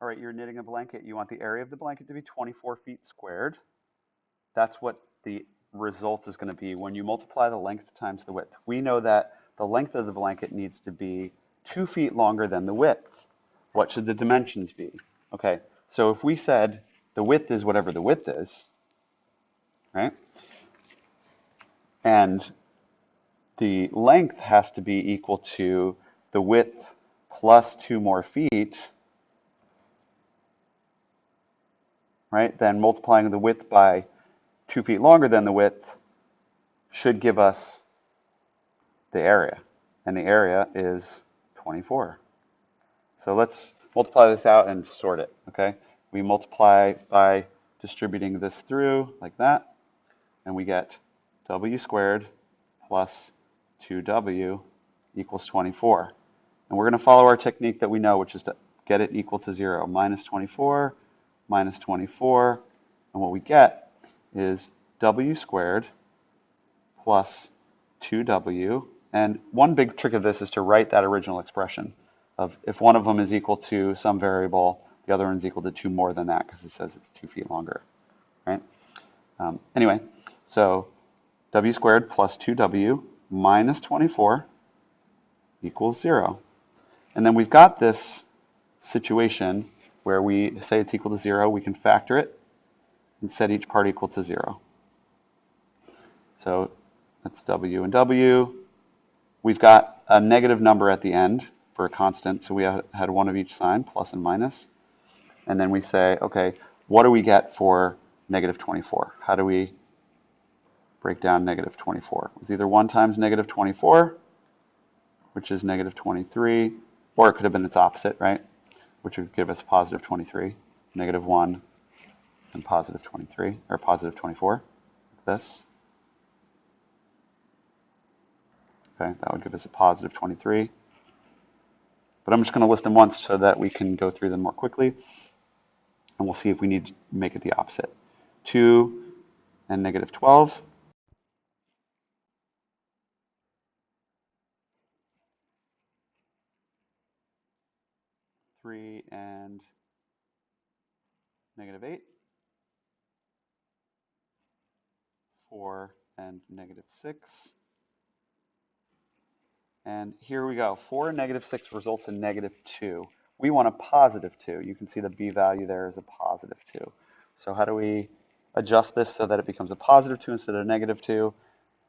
All right, you're knitting a blanket. You want the area of the blanket to be 24 feet squared. That's what the result is going to be when you multiply the length times the width. We know that the length of the blanket needs to be 2 feet longer than the width. What should the dimensions be? Okay, so if we said the width is whatever the width is, right? And the length has to be equal to the width plus 2 more feet, right? Then multiplying the width by 2 feet longer than the width should give us the area. And the area is 24. So let's multiply this out and sort it, okay? We multiply by distributing this through like that, and we get w squared plus 2w equals 24. And we're going to follow our technique that we know, which is to get it equal to 0. Minus 24, minus 24. And what we get is w squared plus 2w. And one big trick of this is to write that original expression of if one of them is equal to some variable, the other one is equal to 2 more than that because it says it's 2 feet longer, right? Anyway, so w squared plus 2w minus 24 equals 0. And then we've got this situation where we say it's equal to 0. We can factor it and set each part equal to 0. So that's w and w. We've got a negative number at the end for a constant, so we had one of each sign, plus and minus. And then we say, okay, what do we get for negative 24? How do we break down negative 24? It's either 1 times negative 24, which is negative 23, or it could have been its opposite, right? Which would give us positive 23, negative 1, and positive 23, or positive 24, like this. Okay, that would give us a positive 23. But I'm just going to list them once so that we can go through them more quickly. And we'll see if we need to make it the opposite. 2 and negative 12. 3 and negative 8. 4 and negative 6. And here we go. 4 and negative 6 results in negative 2. We want a positive 2. You can see the b value there is a positive 2. So how do we adjust this so that it becomes a positive 2 instead of negative 2?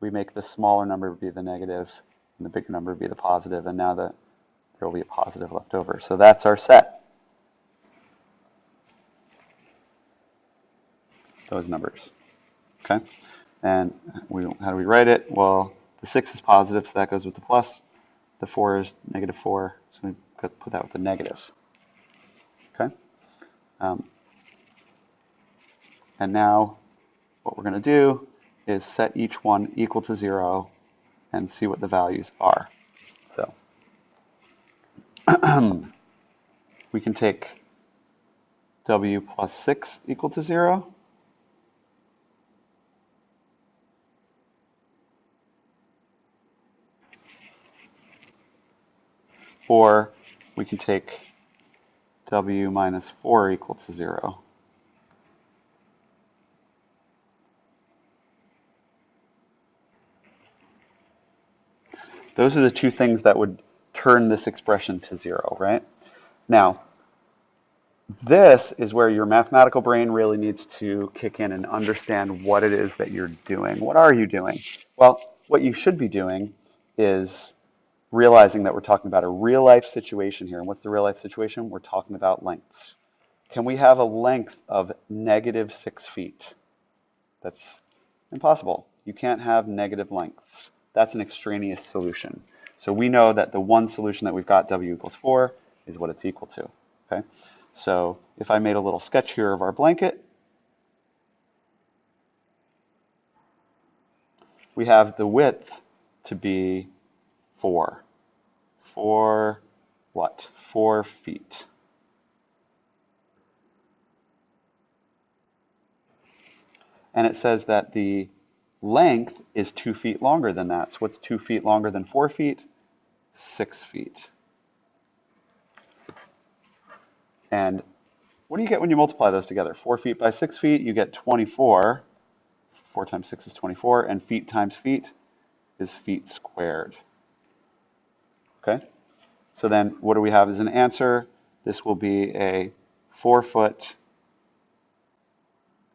We make the smaller number be the negative and the bigger number be the positive, and now there will be a positive left over. So that's our set. Those numbers. Okay? And how do we write it? Well, the 6 is positive, so that goes with the plus. The 4 is negative 4, so we could put that with the negative. Okay? And now what we're going to do is set each one equal to 0 and see what the values are. So we can take w plus 6 equal to 0. Or we can take w minus 4 equal to 0. Those are the two things that would turn this expression to 0, right? Now, this is where your mathematical brain really needs to kick in and understand what it is that you're doing. What are you doing? Well, what you should be doing is realizing that we're talking about a real-life situation here. And what's the real-life situation? We're talking about lengths. Can we have a length of negative 6 feet? That's impossible. You can't have negative lengths. That's an extraneous solution. So we know that the one solution that we've got, w equals 4, is what it's equal to. Okay? So if I made a little sketch here of our blanket, we have the width to be 4. 4 what? 4 feet. And it says that the length is 2 feet longer than that. So what's 2 feet longer than 4 feet? 6 feet. And what do you get when you multiply those together? 4 feet by 6 feet, you get 24. 4 times 6 is 24, and feet times feet is feet squared. Okay? So then what do we have as an answer? This will be a 4 foot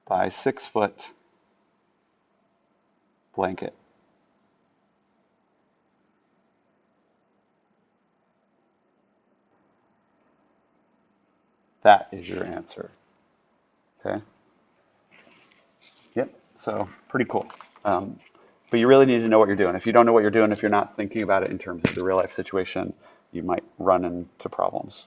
by 6 foot blanket. That is your answer. Okay? Yep. So pretty cool. But you really need to know what you're doing. If you don't know what you're doing, if you're not thinking about it in terms of the real life situation, you might run into problems.